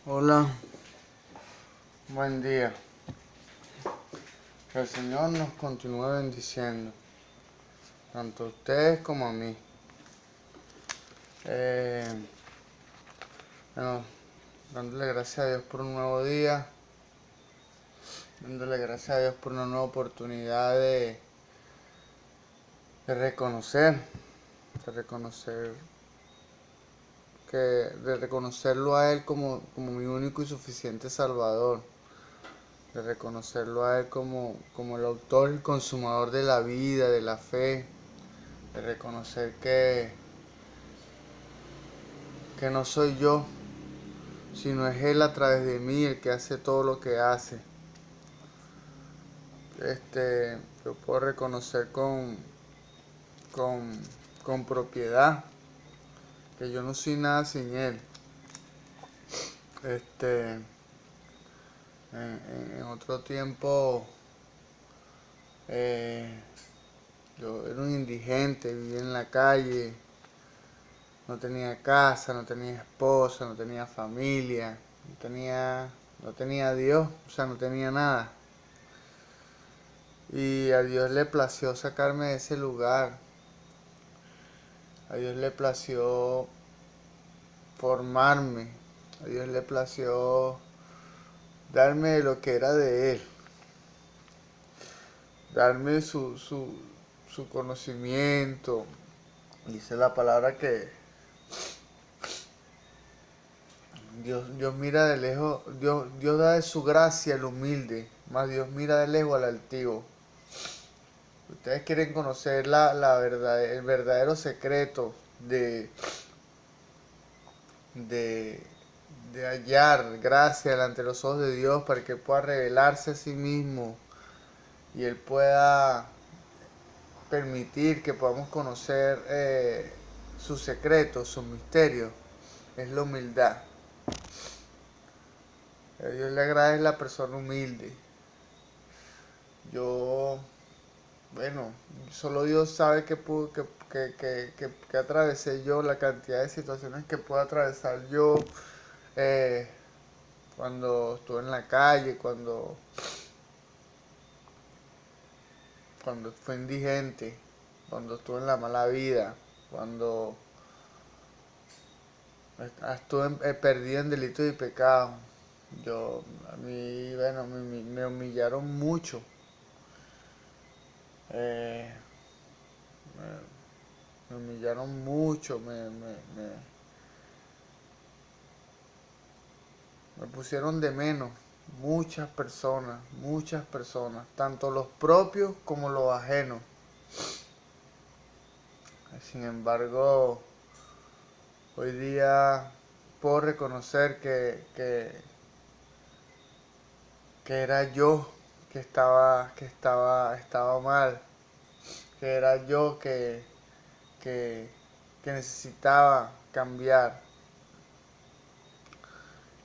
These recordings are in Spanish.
Hola, buen día. Que el Señor nos continúe bendiciendo, tanto a ustedes como a mí. Bueno, dándole gracias a Dios por un nuevo día, dándole gracias a Dios por una nueva oportunidad de reconocer, de reconocer de reconocerlo a Él como mi único y suficiente Salvador, de reconocerlo a Él como el autor y consumador de la vida, de la fe, de reconocer que no soy yo, sino es Él a través de mí el que hace todo lo que hace. Yo puedo reconocer con, con propiedad que yo no soy nada sin Él. En otro tiempo yo era un indigente, vivía en la calle, no tenía casa, no tenía esposa, no tenía familia, no tenía a Dios, o sea, no tenía nada. Y a Dios le plació sacarme de ese lugar. A Dios le plació formarme. A Dios le plació darme lo que era de Él. Darme su conocimiento. Dice la palabra que Dios mira de lejos, Dios da de su gracia al humilde, más Dios mira de lejos al altivo. Ustedes quieren conocer la verdad, el verdadero secreto de, de hallar gracia delante de los ojos de Dios para que pueda revelarse a sí mismo y Él pueda permitir que podamos conocer sus secretos, sus misterios, es la humildad. A Dios le agrada la persona humilde. Yo, bueno, solo Dios sabe que atravesé yo, la cantidad de situaciones que puedo atravesar yo eh, cuando estuve en la calle, cuando fui indigente, cuando estuve en la mala vida, cuando estuve perdido en delitos y pecados. A mí, bueno, me humillaron mucho. Eh, me humillaron mucho, me pusieron de menos. Muchas personas, tanto los propios como los ajenos. Sin embargo, hoy día puedo reconocer que era yo estaba mal, que era yo que necesitaba cambiar.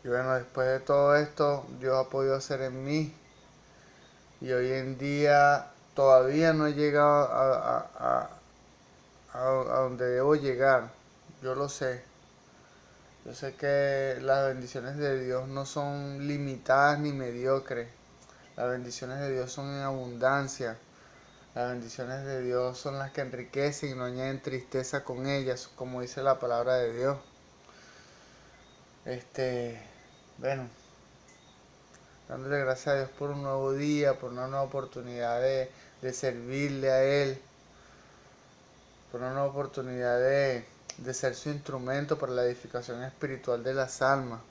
Y bueno, después de todo esto, Dios ha podido hacer en mí. Y hoy en día todavía no he llegado a donde debo llegar. Yo lo sé. Yo sé que las bendiciones de Dios no son limitadas ni mediocres. Las bendiciones de Dios son en abundancia. Las bendiciones de Dios son las que enriquecen y no añaden tristeza con ellas, como dice la palabra de Dios. Bueno, dándole gracias a Dios por un nuevo día, por una nueva oportunidad de servirle a Él, por una nueva oportunidad de ser su instrumento para la edificación espiritual de las almas.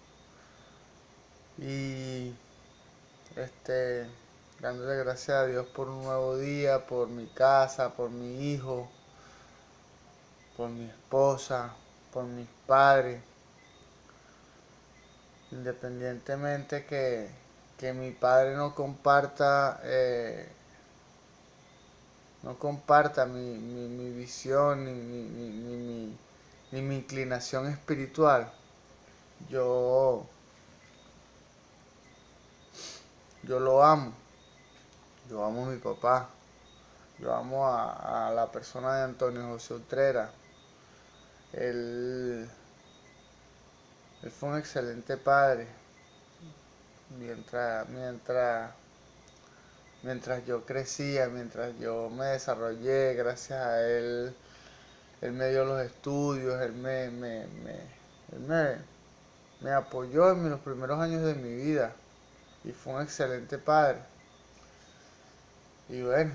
Y dándole gracias a Dios por un nuevo día, por mi casa, por mi hijo, por mi esposa, por mis padres. Independientemente que mi padre no comparta mi visión ni mi inclinación espiritual, yo, yo lo amo. Yo amo a mi papá. Yo amo a la persona de Antonio José Utrera. Él, él fue un excelente padre mientras yo crecía, mientras yo me desarrollé. Gracias a él, él me dio los estudios, él me apoyó en los primeros años de mi vida y fue un excelente padre. Y bueno,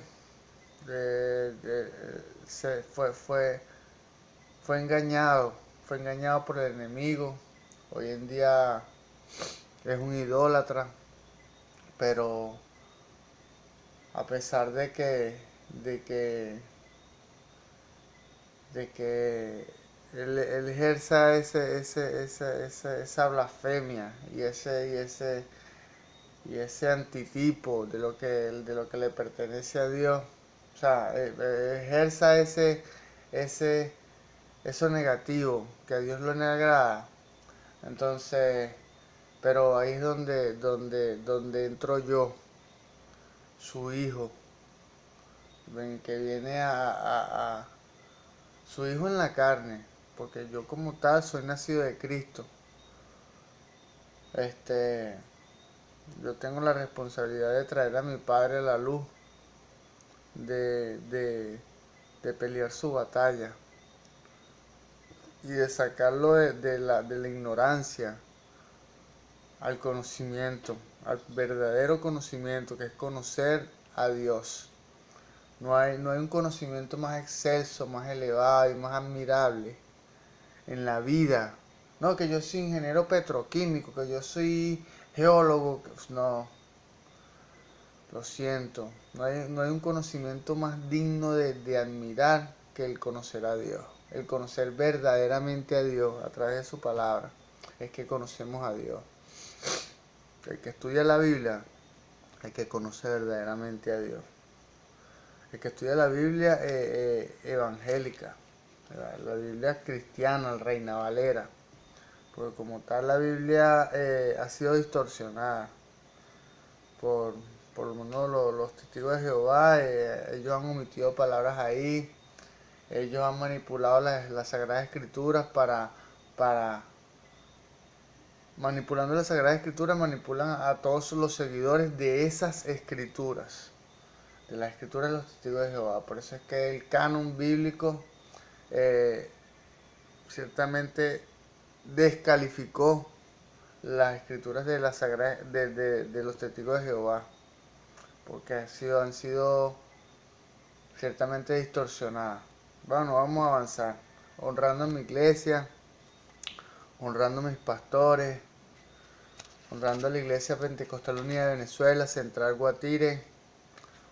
se fue engañado, fue engañado por el enemigo. Hoy en día es un idólatra, pero a pesar de que, de que él ejerza esa blasfemia y ese antitipo de lo que le pertenece a Dios, o sea, ejerza ese, eso negativo, que a Dios no le agrada. Entonces, pero ahí es donde entro yo, su hijo, que viene a su hijo en la carne, porque yo como tal soy nacido de Cristo. Este, yo tengo la responsabilidad de traer a mi padre a la luz, de, de, de pelear su batalla y de sacarlo de la ignorancia al conocimiento, al verdadero conocimiento, que es conocer a Dios. No hay un conocimiento más excelso, más elevado y más admirable en la vida. No, que yo soy ingeniero petroquímico, que yo soy geólogo. No, lo siento. No hay un conocimiento más digno de admirar que el conocer a Dios. El conocer verdaderamente a Dios a través de su palabra. Es que conocemos a Dios. El que estudia la Biblia, hay que conocer verdaderamente a Dios. El que estudia la Biblia evangélica, la Biblia cristiana, el Reina Valera, porque como tal la Biblia ha sido distorsionada por, por lo menos los testigos de Jehová. Ellos han omitido palabras ahí, ellos han manipulado las Sagradas Escrituras para manipulando las Sagradas Escrituras, manipulan a todos los seguidores de esas escrituras, de las escrituras de los testigos de Jehová. Por eso es que el canon bíblico eh, ciertamente descalificó las escrituras de la Sagrada, de los testigos de Jehová, porque han sido ciertamente distorsionadas. Bueno, vamos a avanzar, honrando a mi iglesia, honrando a mis pastores, honrando a la Iglesia Pentecostal Unida de Venezuela, Central Guatire,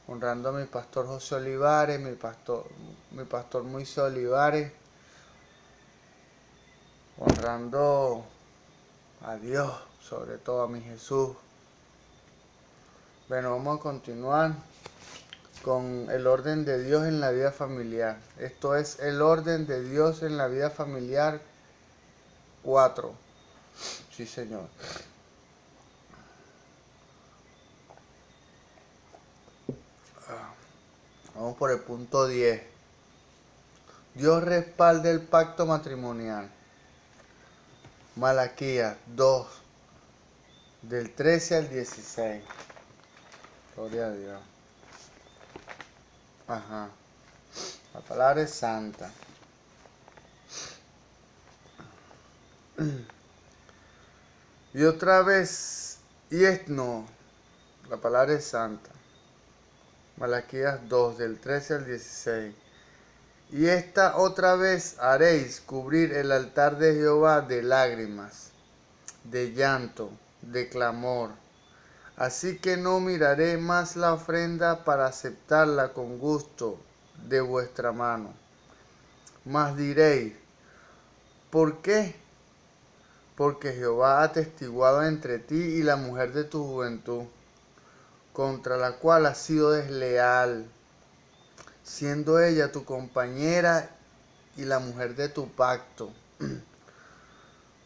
honrando a mi pastor José Olivares, mi pastor Moisés Olivares, honrando a Dios, sobre todo a mi Jesús. Bueno, vamos a continuar con el orden de Dios en la vida familiar. Esto es el orden de Dios en la vida familiar 4. Sí, Señor. Vamos por el punto 10. Dios respalda el pacto matrimonial. Malaquías 2, del 13 al 16. Gloria a Dios. Ajá. La palabra es santa. Y otra vez, no, la palabra es santa. Malaquías 2, del 13 al 16. Y esta otra vez haréis cubrir el altar de Jehová de lágrimas, de llanto, de clamor. Así que no miraré más la ofrenda para aceptarla con gusto de vuestra mano. Mas diréis, ¿por qué? Porque Jehová ha atestiguado entre ti y la mujer de tu juventud, contra la cual has sido desleal, siendo ella tu compañera y la mujer de tu pacto.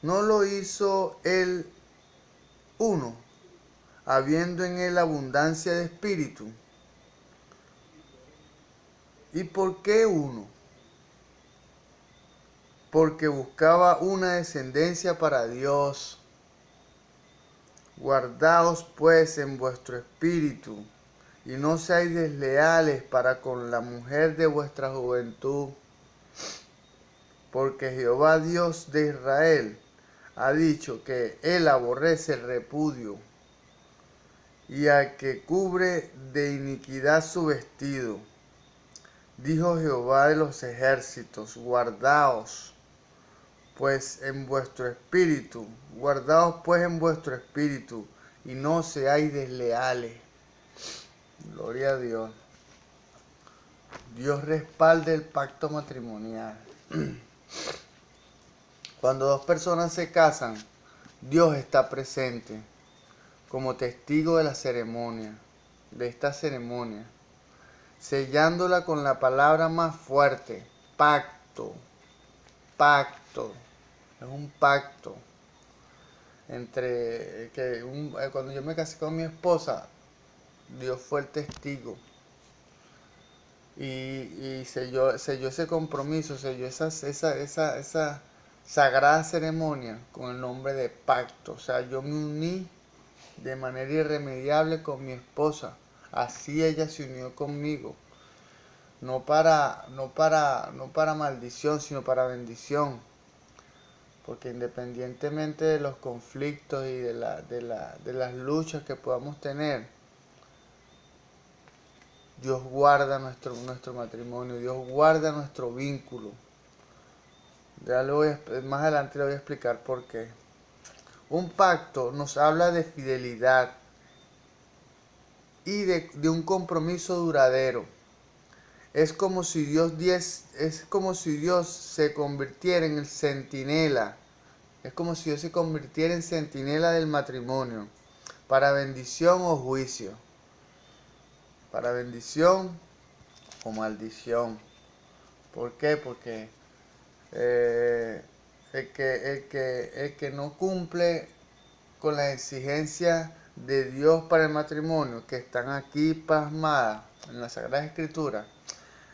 ¿No lo hizo él uno, habiendo en él abundancia de espíritu? ¿Y por qué uno? porque buscaba una descendencia para Dios. Guardaos pues en vuestro espíritu, y no seáis desleales para con la mujer de vuestra juventud, porque Jehová Dios de Israel ha dicho que él aborrece el repudio, y al que cubre de iniquidad su vestido. Dijo Jehová de los ejércitos: guardaos pues en vuestro espíritu, y no seáis desleales. Gloria a Dios. Dios respalda el pacto matrimonial. Cuando dos personas se casan, Dios está presente como testigo de la ceremonia, de esta ceremonia, sellándola con la palabra más fuerte: pacto. Pacto. Es un pacto entre cuando yo me casé con mi esposa, Dios fue el testigo y selló ese compromiso, selló esa sagrada ceremonia con el nombre de pacto. O sea, yo me uní de manera irremediable con mi esposa, así ella se unió conmigo, no para maldición, sino para bendición. Porque independientemente de los conflictos y de las luchas que podamos tener, Dios guarda nuestro matrimonio, Dios guarda nuestro vínculo. Más adelante le voy a explicar por qué. Un pacto nos habla de fidelidad y de un compromiso duradero. Es como si Dios se convirtiera en el centinela. Es como si Dios se convirtiera en centinela del matrimonio, para bendición o juicio, para bendición o maldición. ¿Por qué? Porque el que no cumple con las exigencias de Dios para el matrimonio, que están aquí plasmadas en la Sagrada Escritura,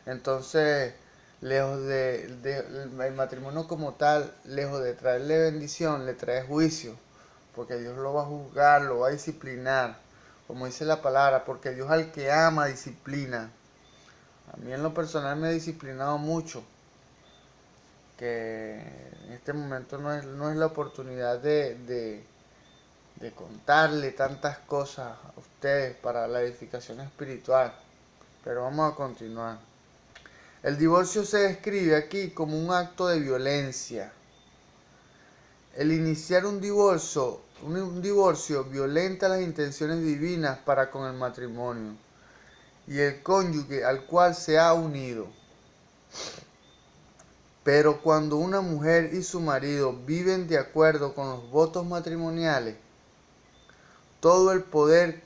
entonces el matrimonio como tal, lejos de traerle bendición, le trae juicio, porque Dios lo va a juzgar, lo va a disciplinar, como dice la palabra, porque Dios al que ama disciplina. A mí en lo personal me ha disciplinado mucho, que en este momento no es la oportunidad de contarle tantas cosas a ustedes para la edificación espiritual, pero vamos a continuar. El divorcio se describe aquí como un acto de violencia. El iniciar un divorcio violenta las intenciones divinas para con el matrimonio y el cónyuge al cual se ha unido. Pero cuando una mujer y su marido viven de acuerdo con los votos matrimoniales, todo el poder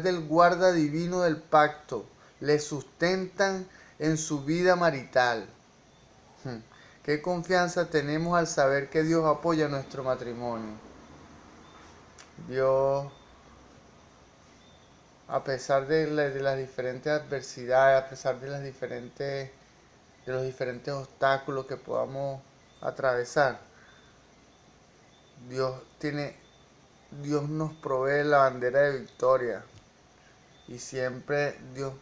del guarda divino del pacto le sustentan en su vida marital. ¿Qué confianza tenemos al saber que Dios apoya nuestro matrimonio? Dios, a pesar de las diferentes adversidades, a pesar de los diferentes obstáculos que podamos atravesar, Dios nos provee la bandera de victoria. Y siempre Dios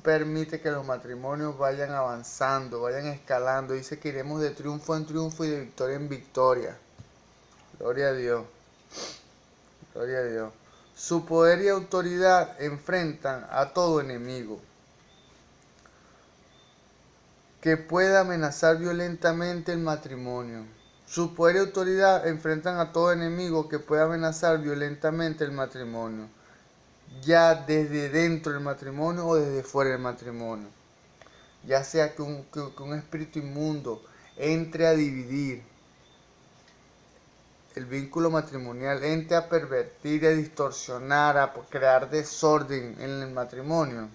permite que los matrimonios vayan avanzando, vayan escalando. Dice que iremos de triunfo en triunfo y de victoria en victoria. Gloria a Dios. Gloria a Dios. Su poder y autoridad enfrentan a todo enemigo que pueda amenazar violentamente el matrimonio. Su poder y autoridad enfrentan a todo enemigo que pueda amenazar violentamente el matrimonio, ya desde dentro del matrimonio o desde fuera del matrimonio. Ya sea que un espíritu inmundo entre a dividir el vínculo matrimonial, entre a pervertir, a distorsionar, a crear desorden en el matrimonio,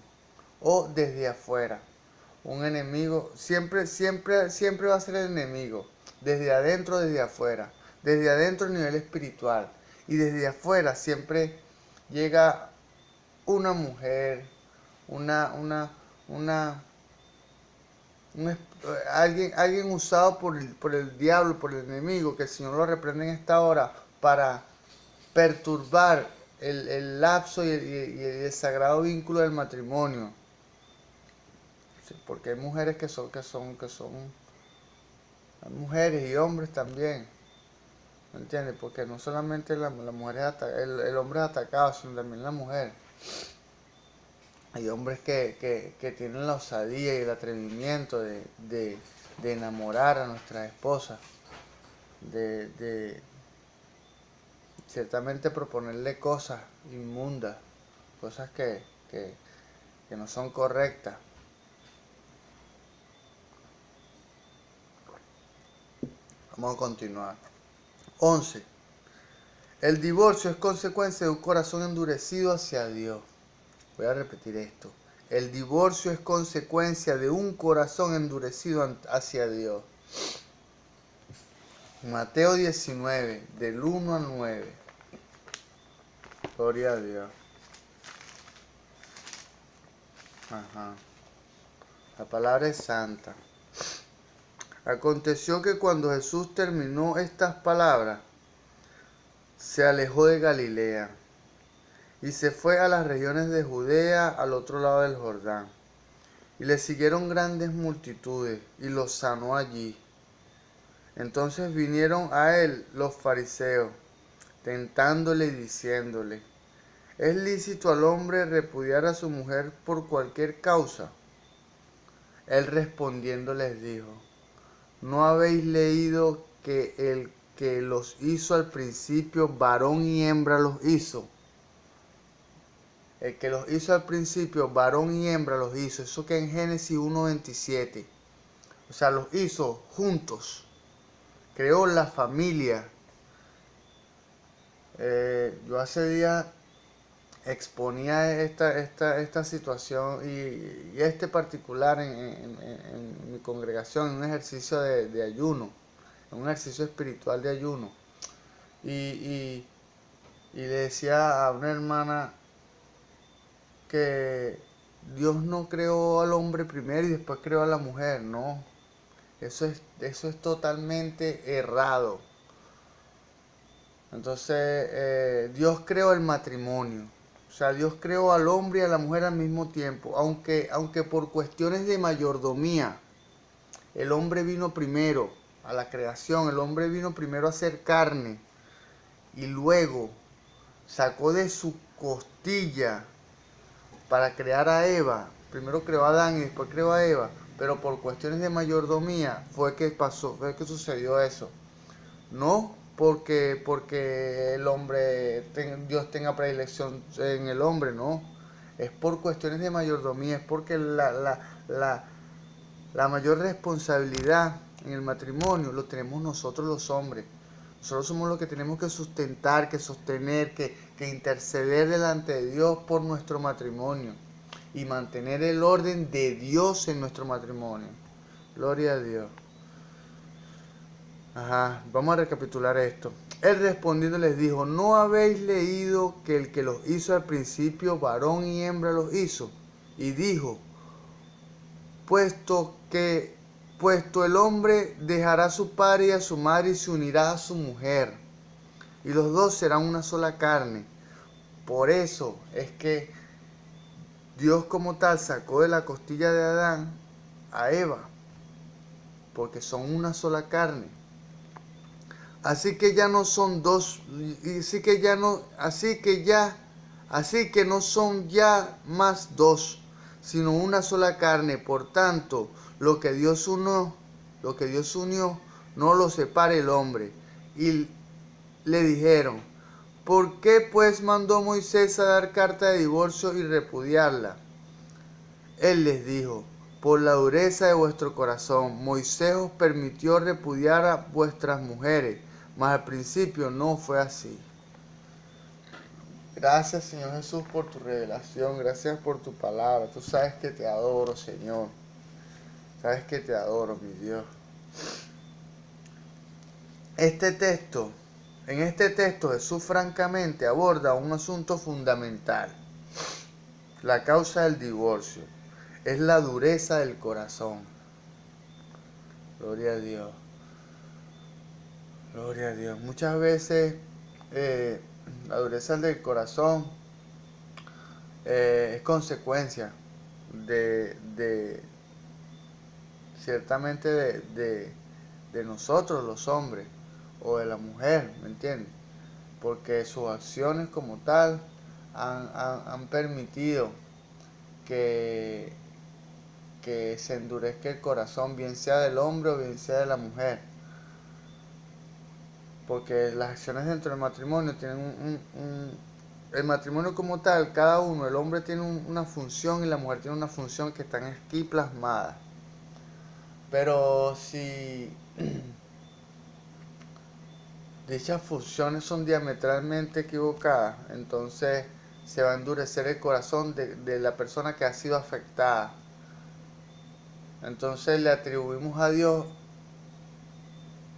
o desde afuera. Un enemigo siempre va a ser el enemigo, desde adentro, desde afuera. Desde adentro a nivel espiritual y desde afuera siempre llega una mujer, una alguien usado por el diablo, por el enemigo, que el Señor lo reprende en esta hora para perturbar el lapso y el sagrado vínculo del matrimonio. Sí, porque hay mujeres hay mujeres y hombres también, ¿me entiendes? Porque no solamente la mujer el hombre es atacado, sino también la mujer. Hay hombres que tienen la osadía y el atrevimiento de enamorar a nuestras esposas, de ciertamente proponerle cosas inmundas, cosas que no son correctas. Vamos a continuar. 11. El divorcio es consecuencia de un corazón endurecido hacia Dios. Voy a repetir esto. El divorcio es consecuencia de un corazón endurecido hacia Dios. Mateo 19, del 1 al 9. Gloria a Dios. Ajá. La palabra es santa. Aconteció que cuando Jesús terminó estas palabras, se alejó de Galilea y se fue a las regiones de Judea al otro lado del Jordán. Y le siguieron grandes multitudes y los sanó allí. Entonces vinieron a él los fariseos, tentándole y diciéndole: ¿es lícito al hombre repudiar a su mujer por cualquier causa? Él respondiendo les dijo: ¿no habéis leído que el que los hizo al principio, varón y hembra los hizo? El que los hizo al principio, varón y hembra los hizo. Eso que en Génesis 1:27. O sea, los hizo juntos. Creó la familia. Yo hace días exponía esta situación y este particular en mi congregación, en un ejercicio de ayuno, en un ejercicio espiritual de ayuno. Y le decía a una hermana que Dios no creó al hombre primero y después creó a la mujer, no. Eso es totalmente errado. Entonces, Dios creó el matrimonio. O sea, Dios creó al hombre y a la mujer al mismo tiempo. Aunque por cuestiones de mayordomía, el hombre vino primero a la creación, el hombre vino primero a hacer carne y luego sacó de su costilla para crear a Eva. Primero creó a Adán y después creó a Eva, pero por cuestiones de mayordomía fue que sucedió eso. No porque el hombre, Dios tenga predilección en el hombre, no. Es por cuestiones de mayordomía, es porque la mayor responsabilidad en el matrimonio lo tenemos nosotros los hombres. Nosotros somos los que tenemos que sustentar, que sostener, que interceder delante de Dios por nuestro matrimonio y mantener el orden de Dios en nuestro matrimonio. Gloria a Dios. Ajá, vamos a recapitular esto. Él respondiendo les dijo: ¿no habéis leído que el que los hizo al principio, varón y hembra los hizo? Y dijo: puesto el hombre dejará a su padre y a su madre y se unirá a su mujer, y los dos serán una sola carne. Por eso es que Dios como tal sacó de la costilla de Adán a Eva, porque son una sola carne. Así que ya no son dos, así que no son ya más dos, sino una sola carne. Por tanto, lo que Dios unió, no lo separe el hombre. Y le dijeron: ¿por qué pues mandó Moisés a dar carta de divorcio y repudiarla? Él les dijo: por la dureza de vuestro corazón, Moisés os permitió repudiar a vuestras mujeres, mas al principio no fue así. Gracias, Señor Jesús, por tu revelación. Gracias por tu palabra. Tú sabes que te adoro, Señor. Sabes que te adoro, mi Dios. En este texto Jesús francamente aborda un asunto fundamental. La causa del divorcio es la dureza del corazón. Gloria a Dios. Gloria a Dios. Muchas veces la dureza del corazón es consecuencia de ciertamente de nosotros los hombres o de la mujer, ¿me entiendes? Porque sus acciones como tal han permitido que, que se endurezca el corazón, bien sea del hombre o bien sea de la mujer. Porque las acciones dentro del matrimonio tienen el matrimonio como tal, cada uno, el hombre tiene una función y la mujer tiene una función que están aquí plasmadas. Pero si dichas funciones son diametralmente equivocadas, entonces se va a endurecer el corazón de la persona que ha sido afectada. Entonces le atribuimos a Dios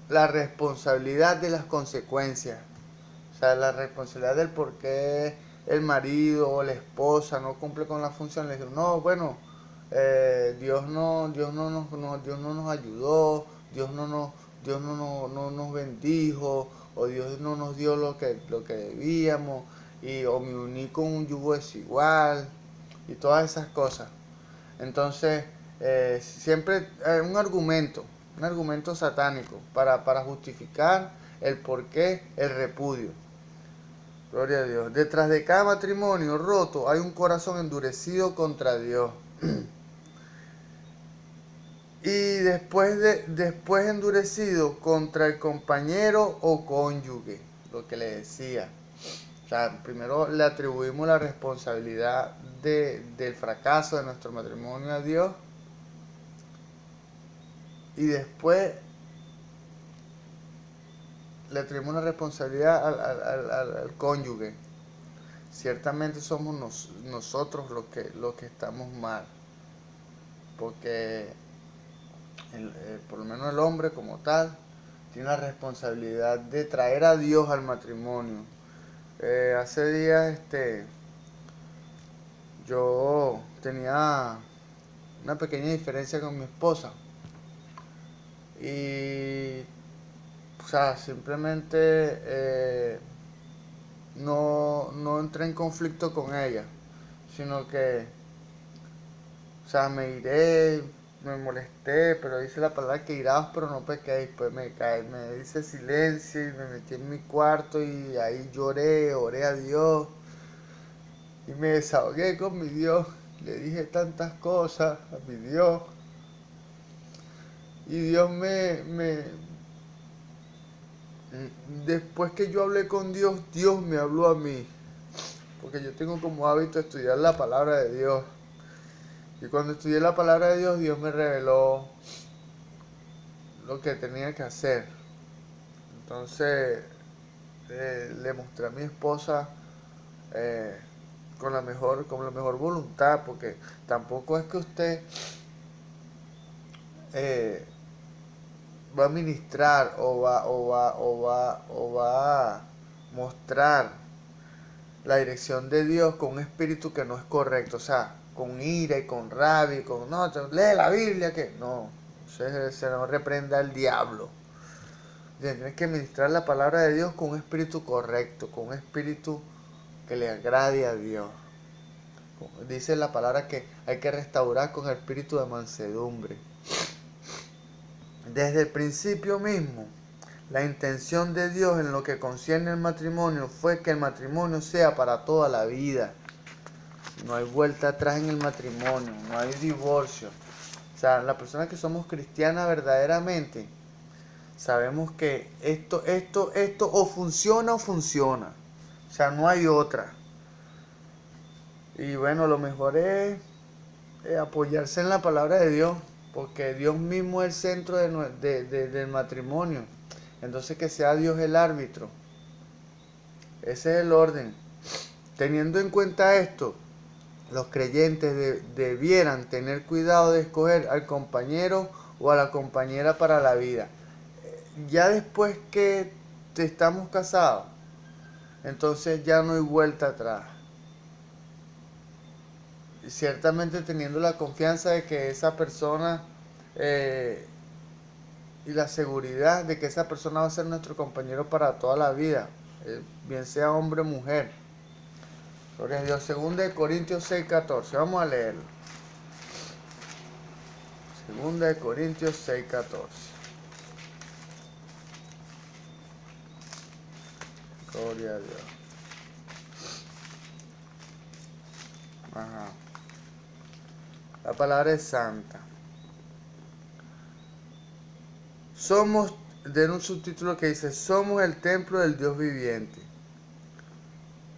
la responsabilidad de las consecuencias. O sea, la responsabilidad del por qué el marido o la esposa no cumple con la función. Le digo, no, bueno, Dios no nos ayudó, Dios no nos bendijo, o Dios no nos dio lo que debíamos, o me uní con un yugo desigual, y todas esas cosas. Entonces, siempre hay un argumento satánico para justificar el porqué, el repudio. Gloria a Dios. Detrás de cada matrimonio roto hay un corazón endurecido contra Dios. Y después endurecido contra el compañero o cónyuge, lo que le decía. O sea, primero le atribuimos la responsabilidad del fracaso de nuestro matrimonio a Dios. Y después le atribuimos la responsabilidad al cónyuge. Ciertamente somos nosotros los que estamos mal. Porque por lo menos el hombre como tal tiene la responsabilidad de traer a Dios al matrimonio. Hace días yo tenía una pequeña diferencia con mi esposa y o sea, simplemente no entré en conflicto con ella, sino que o sea, me iré, me molesté, pero dice la palabra que iraos pero no pequéis. Pues me dice silencio y me metí en mi cuarto y ahí oré a Dios y me desahogué con mi Dios. Le dije tantas cosas a mi Dios y Dios después que yo hablé con Dios, Dios me habló a mí. Porque yo tengo como hábito estudiar la palabra de Dios. Y cuando estudié la palabra de Dios, Dios me reveló lo que tenía que hacer. Entonces le mostré a mi esposa eh, con la mejor voluntad, porque tampoco es que usted eh, va a ministrar o va a mostrar la dirección de Dios con un espíritu que no es correcto, o sea, con ira y con rabia y con no, lee la Biblia que no, se nos reprenda al diablo. Tienes que ministrar la palabra de Dios con un espíritu correcto, con un espíritu que le agrade a Dios. Dice la palabra que hay que restaurar con el espíritu de mansedumbre. Desde el principio mismo, la intención de Dios en lo que concierne al matrimonio fue que el matrimonio sea para toda la vida. No hay vuelta atrás en el matrimonio, no hay divorcio. O sea, las personas que somos cristianas verdaderamente sabemos que esto o funciona o funciona. O sea, no hay otra. Y bueno, lo mejor es apoyarse en la palabra de Dios, porque Dios mismo es el centro del matrimonio. Entonces que sea Dios el árbitro. Ese es el orden. Teniendo en cuenta esto, los creyentes debieran tener cuidado de escoger al compañero o a la compañera para la vida. Ya después que estamos casados, entonces ya no hay vuelta atrás. Ciertamente teniendo la confianza de que esa persona y la seguridad de que esa persona va a ser nuestro compañero para toda la vida, bien sea hombre o mujer. Gloria a Dios. 2 Corintios 6:14. Vamos a leerlo. 2 Corintios 6:14. Gloria a Dios. Ajá. La palabra es santa. Somos, de un subtítulo que dice, somos el templo del Dios viviente.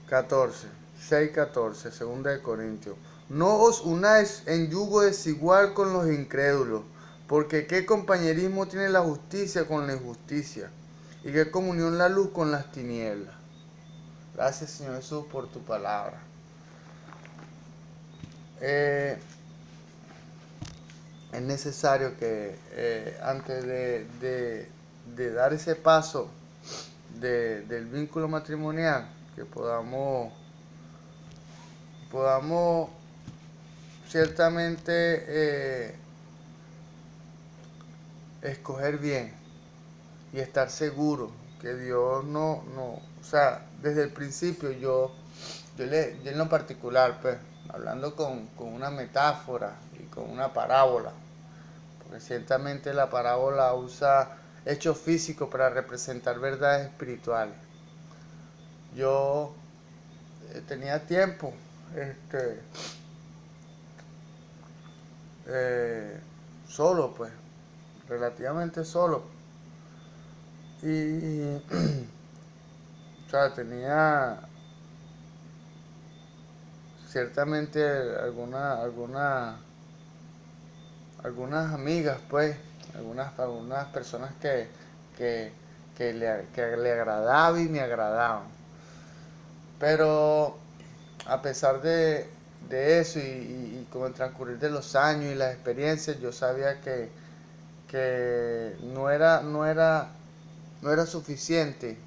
6:14, 2 Corintios. No os unáis en yugo desigual con los incrédulos, porque qué compañerismo tiene la justicia con la injusticia, y qué comunión la luz con las tinieblas. Gracias, Señor Jesús, por tu palabra. Es necesario que antes de dar ese paso del vínculo matrimonial, que podamos ciertamente escoger bien y estar seguro que Dios o sea, desde el principio yo en lo particular, pues, hablando con una metáfora y con una parábola, porque ciertamente la parábola usa hechos físicos para representar verdades espirituales. Yo tenía tiempo, solo, pues, relativamente solo. Y, o sea, tenía ciertamente algunas amigas, pues, algunas personas que le agradaba y me agradaban. Pero a pesar de eso y con el transcurrir de los años y las experiencias, yo sabía que no era suficiente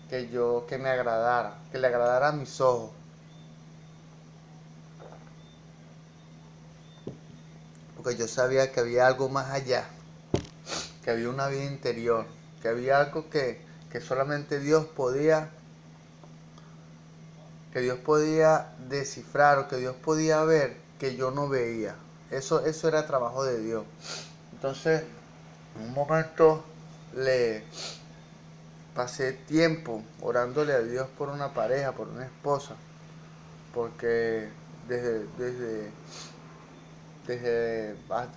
que me agradara, que le agradara a mis ojos. Porque yo sabía que había algo más allá, que había una vida interior, que había algo que solamente que Dios podía descifrar o que Dios podía ver que yo no veía. Eso era trabajo de Dios. Entonces, en un momento le pasé tiempo orándole a Dios por una pareja, por una esposa, porque desde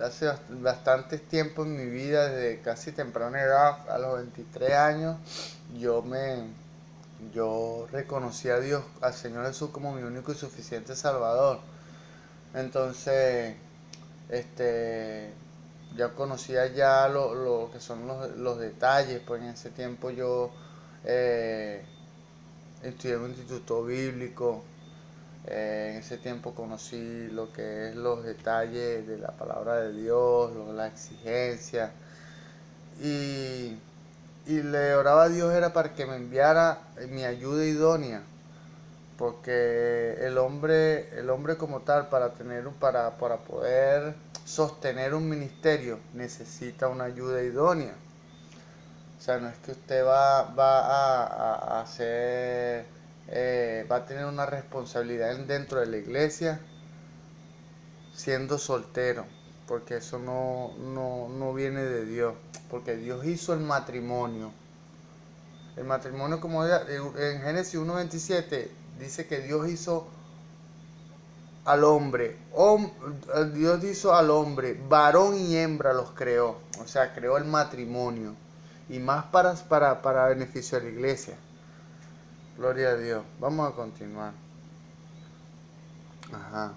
hace bastantes tiempo en mi vida, desde casi temprana edad, a los 23 años, yo reconocí a Dios, al Señor Jesús, como mi único y suficiente Salvador. Entonces, ya conocía ya lo que son los detalles, pues en ese tiempo yo estudié en un instituto bíblico. En ese tiempo conocí lo que es los detalles de la palabra de Dios, la exigencia. Y, y le oraba a Dios era para que me enviara mi ayuda idónea. Porque el hombre como tal, para poder sostener un ministerio, necesita una ayuda idónea. O sea, no es que usted va a hacer, va a tener una responsabilidad dentro de la iglesia siendo soltero, porque eso no viene de Dios, porque Dios hizo el matrimonio. El matrimonio, como en Génesis 1:27, dice que Dios hizo al hombre, Dios hizo al hombre, varón y hembra los creó, o sea, creó el matrimonio, y más para beneficio de la iglesia. Gloria a Dios. Vamos a continuar. Ajá.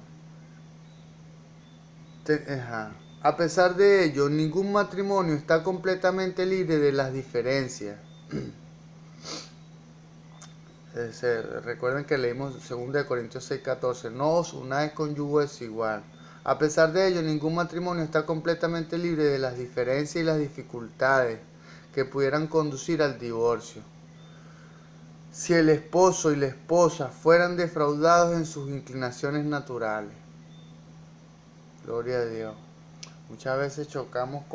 Ajá. A pesar de ello, ningún matrimonio está completamente libre de las diferencias. Recuerden que leímos 2 Corintios 6:14. No os unáis con yugo desigual. A pesar de ello, ningún matrimonio está completamente libre de las diferencias y las dificultades que pudieran conducir al divorcio. Si el esposo y la esposa fueran defraudados en sus inclinaciones naturales. Gloria a Dios. Muchas veces chocamos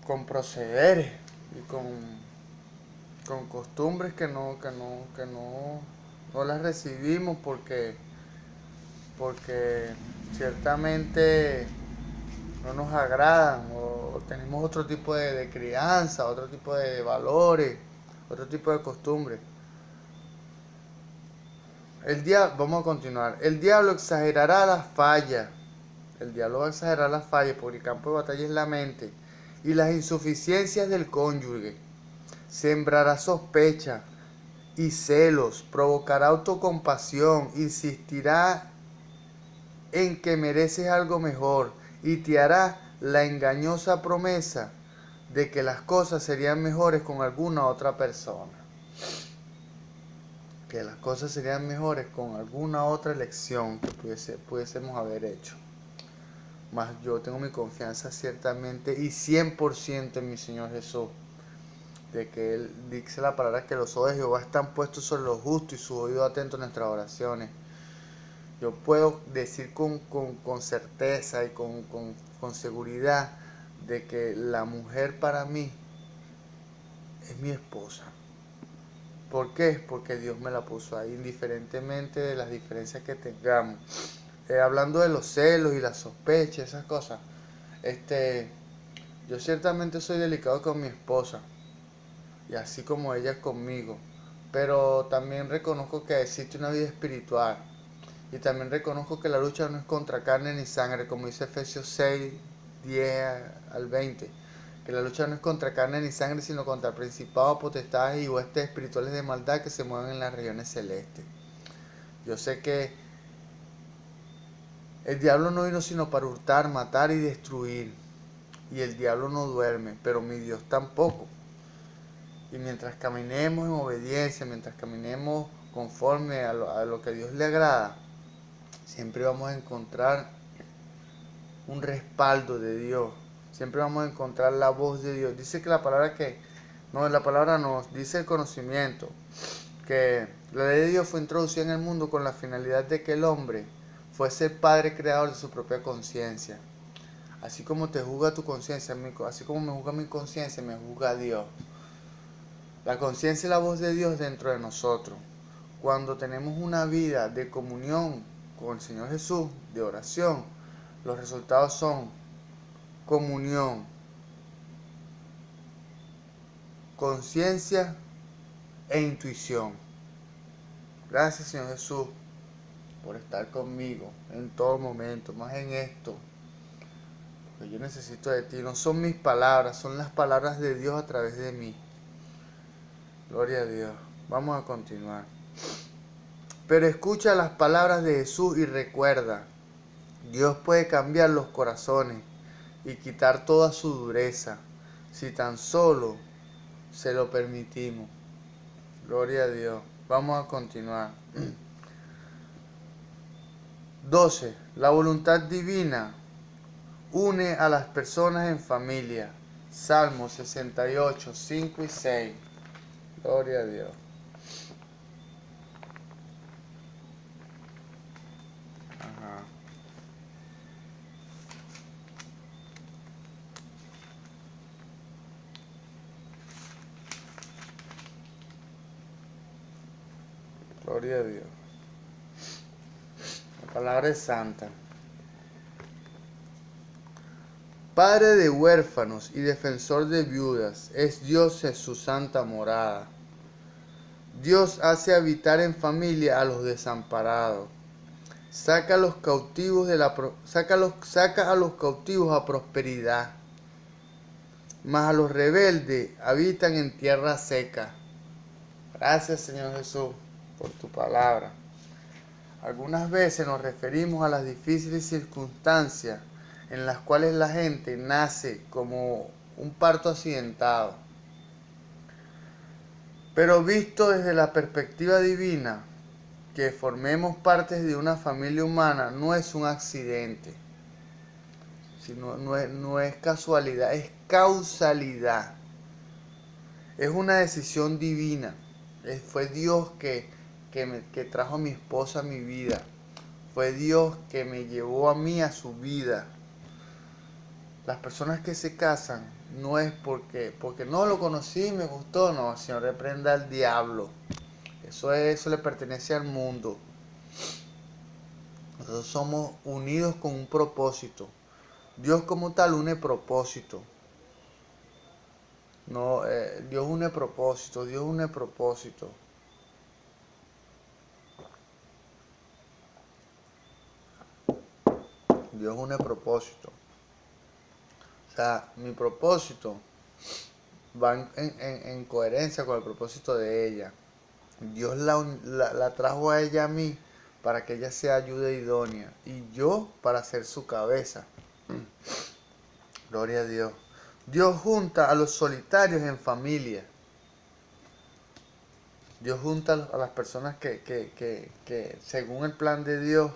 con procederes y con costumbres que no las recibimos porque ciertamente no nos agradan o tenemos otro tipo de crianza, otro tipo de valores, otro tipo de costumbres. Vamos a continuar. El diablo exagerará las fallas. El diablo va a exagerar las fallas porque el campo de batalla es la mente y las insuficiencias del cónyuge. Sembrará sospecha y celos, provocará autocompasión, insistirá en que mereces algo mejor y te hará la engañosa promesa de que las cosas serían mejores con alguna otra persona. Que las cosas serían mejores con alguna otra elección que pudiésemos haber hecho. Mas yo tengo mi confianza ciertamente y 100% en mi Señor Jesús, de que Él dice la palabra que los ojos de Jehová están puestos sobre los justos y su oído atento a nuestras oraciones. Yo puedo decir con certeza y con seguridad de que la mujer para mí es mi esposa. ¿Por qué? Porque Dios me la puso ahí, indiferentemente de las diferencias que tengamos. Hablando de los celos y las sospechas, esas cosas, yo ciertamente soy delicado con mi esposa, y así como ella conmigo, pero también reconozco que existe una vida espiritual, y también reconozco que la lucha no es contra carne ni sangre, como dice Efesios 6, 10 al 20, que la lucha no es contra carne ni sangre, sino contra principados, potestades y huestes espirituales de maldad que se mueven en las regiones celestes. Yo sé que el diablo no vino sino para hurtar, matar y destruir, y el diablo no duerme, pero mi Dios tampoco. Y mientras caminemos en obediencia, mientras caminemos conforme a lo que a Dios le agrada, siempre vamos a encontrar un respaldo de Dios. Siempre vamos a encontrar la voz de Dios. Dice que la palabra nos dice el conocimiento, que la ley de Dios fue introducida en el mundo con la finalidad de que el hombre fuese el padre creador de su propia conciencia. Así como te juzga tu conciencia, así como me juzga mi conciencia, me juzga Dios. La conciencia es la voz de Dios dentro de nosotros. Cuando tenemos una vida de comunión con el Señor Jesús, de oración, los resultados son comunión, conciencia e intuición. Gracias, Señor Jesús, por estar conmigo en todo momento, más en esto, porque yo necesito de ti. No son mis palabras, son las palabras de Dios a través de mí. Gloria a Dios. Vamos a continuar. Pero escucha las palabras de Jesús y recuerda, Dios puede cambiar los corazones y quitar toda su dureza, si tan solo se lo permitimos. Gloria a Dios. Vamos a continuar. 12. La voluntad divina une a las personas en familia. Salmo 68, 5 y 6. Gloria a Dios. Ajá. Gloria a Dios. La palabra es santa. Padre de huérfanos y defensor de viudas, es Dios en su santa morada. Dios hace habitar en familia a los desamparados. Saca a los cautivos saca a los cautivos a prosperidad. Mas a los rebeldes habitan en tierra seca. Gracias, Señor Jesús, por tu palabra. Algunas veces nos referimos a las difíciles circunstancias en las cuales la gente nace como un parto accidentado. Pero visto desde la perspectiva divina, que formemos parte de una familia humana no es un accidente, sino no es casualidad, es causalidad. Es una decisión divina. Fue Dios que trajo a mi esposa a mi vida. Fue Dios que me llevó a mí a su vida. Las personas que se casan no es porque no lo conocí y me gustó, no, Señor, reprenda al diablo. Eso le pertenece al mundo. Nosotros somos unidos con un propósito. Dios como tal une propósito. No, Dios une propósito, Dios une propósito. Dios une propósito. O sea, mi propósito va en coherencia con el propósito de ella. Dios la trajo a ella a mí para que ella sea ayuda idónea y yo para ser su cabeza. Gloria a Dios. Dios junta a los solitarios en familia. Dios junta a las personas que según el plan de Dios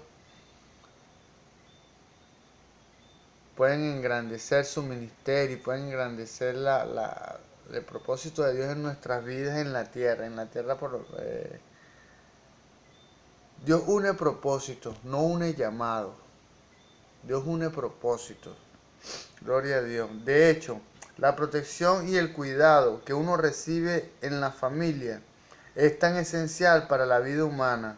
pueden engrandecer su ministerio y pueden engrandecer el propósito de Dios en nuestras vidas en la tierra. Dios une propósitos, no une llamados. Dios une propósitos. Gloria a Dios. De hecho, la protección y el cuidado que uno recibe en la familia es tan esencial para la vida humana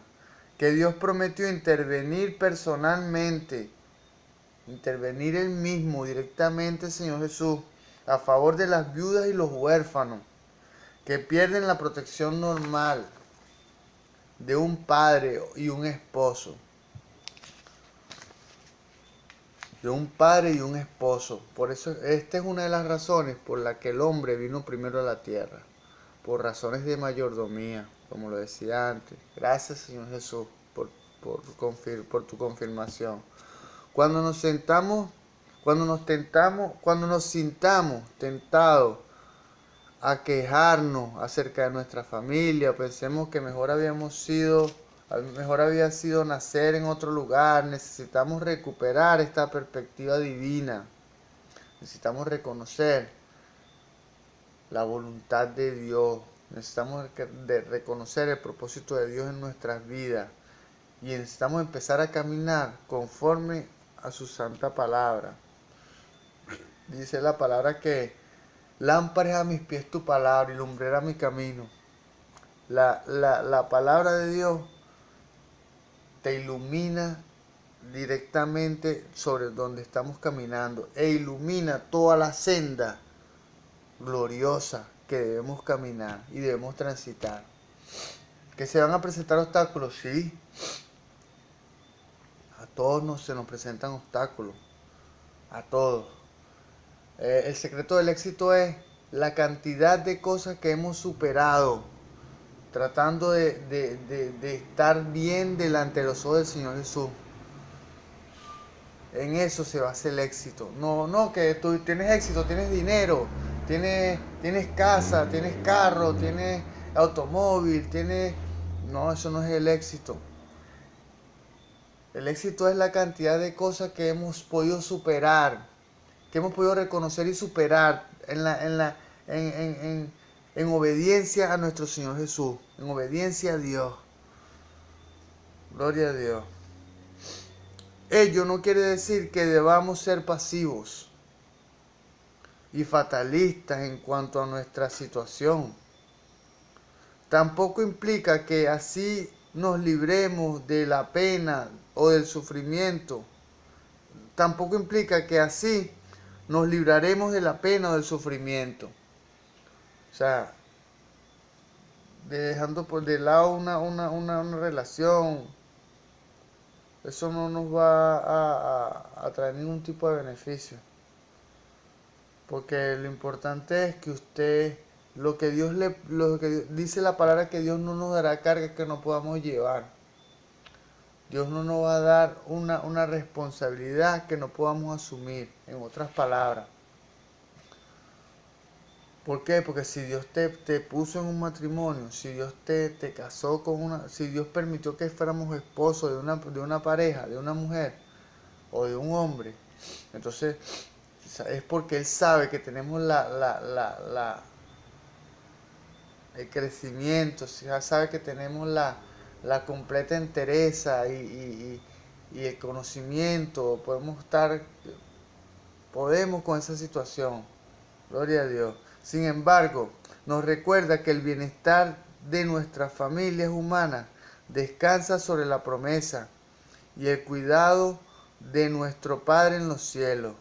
que Dios prometió intervenir personalmente, intervenir Él mismo directamente, Señor Jesús, a favor de las viudas y los huérfanos que pierden la protección normal de un padre y un esposo. De un padre y un esposo. Por eso, esta es una de las razones por la que el hombre vino primero a la tierra. Por razones de mayordomía, como lo decía antes. Gracias, Señor Jesús, por tu confirmación. Cuando nos sintamos tentados a quejarnos acerca de nuestra familia, pensemos que mejor había sido nacer en otro lugar, necesitamos recuperar esta perspectiva divina. Necesitamos reconocer la voluntad de Dios. Necesitamos reconocer el propósito de Dios en nuestras vidas. Y necesitamos empezar a caminar conforme a su santa palabra. Dice la palabra que lámpara es a mis pies tu palabra y lumbrera mi camino. La palabra de Dios te ilumina directamente sobre donde estamos caminando e ilumina toda la senda gloriosa que debemos caminar y debemos transitar. ¿Que se van a presentar obstáculos? Sí. A todos se nos presentan obstáculos. A todos. El secreto del éxito es la cantidad de cosas que hemos superado tratando de estar bien delante de los ojos del Señor Jesús. En eso se basa el éxito. No, que tú tienes éxito, tienes dinero, tienes casa, tienes carro, tienes automóvil, No, eso no es el éxito. El éxito es la cantidad de cosas que hemos podido superar, que hemos podido reconocer y superar en obediencia a nuestro Señor Jesús, en obediencia a Dios. Gloria a Dios. Ello no quiere decir que debamos ser pasivos y fatalistas en cuanto a nuestra situación. Tampoco implica que así nos libremos de la pena o del sufrimiento. Tampoco implica que así nos libraremos de la pena o del sufrimiento. O sea, dejando por de lado una relación, eso no nos va a traer ningún tipo de beneficio. Porque lo importante es que lo que dice la palabra, que Dios no nos dará cargas que no podamos llevar. Dios no nos va a dar una responsabilidad que no podamos asumir, en otras palabras. ¿Por qué? Porque si Dios te puso en un matrimonio, si Dios te casó si Dios permitió que fuéramos esposos de una pareja, de una mujer o de un hombre, entonces es porque Él sabe que tenemos el crecimiento, sabe que tenemos la completa entereza y el conocimiento, podemos estar Podemos con esa situación. Gloria a Dios. Sin embargo, nos recuerda que el bienestar de nuestras familias humanas descansa sobre la promesa y el cuidado de nuestro Padre en los cielos,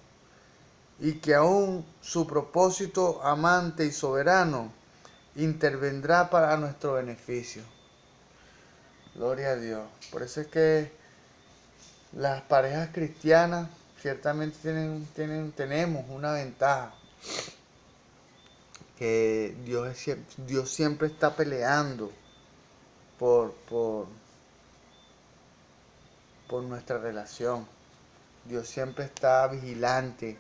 y que aún su propósito amante y soberano intervendrá para nuestro beneficio. Gloria a Dios. Por eso es que las parejas cristianas ciertamente tenemos una ventaja, que Dios siempre está peleando por, por, por nuestra relación. Dios siempre está vigilante.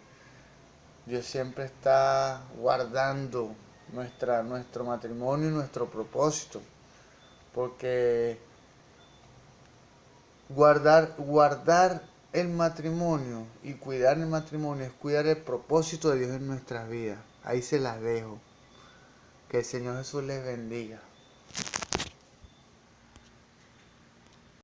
Dios siempre está guardando nuestro matrimonio y nuestro propósito. Porque guardar el matrimonio y cuidar el matrimonio es cuidar el propósito de Dios en nuestras vidas. Ahí se las dejo. Que el Señor Jesús les bendiga.